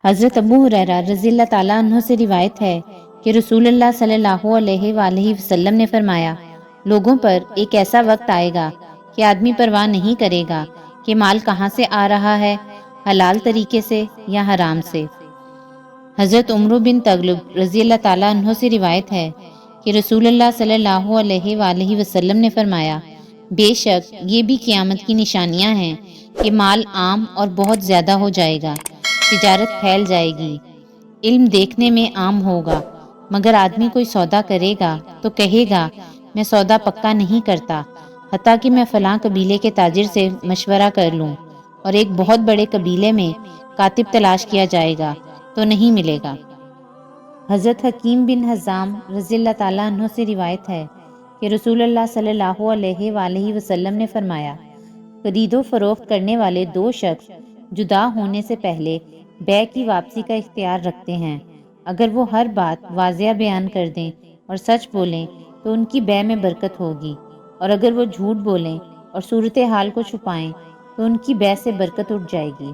حضرت ابو ہریرہ رضی اللہ تعالیٰ عنہ سے روایت ہے کہ رسول اللہ صلی اللہ علیہ وآلہ وسلم نے فرمایا، لوگوں پر ایک ایسا وقت آئے گا کہ آدمی پرواہ نہیں کرے گا کہ مال کہاں سے آ رہا ہے، حلال طریقے سے یا حرام سے۔ حضرت عمرو بن تغلب رضی اللہ تعالیٰ عنہ سے روایت ہے کہ رسول اللہ صلی اللہ علیہ وآلہ وسلم نے فرمایا، بے شک یہ بھی قیامت کی نشانیاں ہیں کہ مال عام اور بہت زیادہ ہو جائے گا، تجارت پھیل جائے گی، علم دیکھنے میں عام ہوگا، مگر آدمی کوئی سودا کرے گا تو کہے گا میں سودا پکا نہیں کرتا حتیٰ کہ میں فلاں قبیلے کے تاجر سے مشورہ کر لوں، اور ایک بہت بڑے قبیلے میں کاتب تلاش کیا جائے گا تو نہیں ملے گا۔ حضرت حکیم بن حزام رضی اللہ تعالیٰ عنہ سے روایت ہے کہ رسول اللہ صلی اللہ علیہ وآلہ وسلم نے فرمایا، خرید و فروخت کرنے والے دو شخص جدا ہونے سے پہلے بیع کی واپسی کا اختیار رکھتے ہیں۔ اگر وہ ہر بات واضح بیان کر دیں اور سچ بولیں تو ان کی بیع میں برکت ہوگی، اور اگر وہ جھوٹ بولیں اور صورتحال کو چھپائیں تو ان کی بیع سے برکت اٹھ جائے گی۔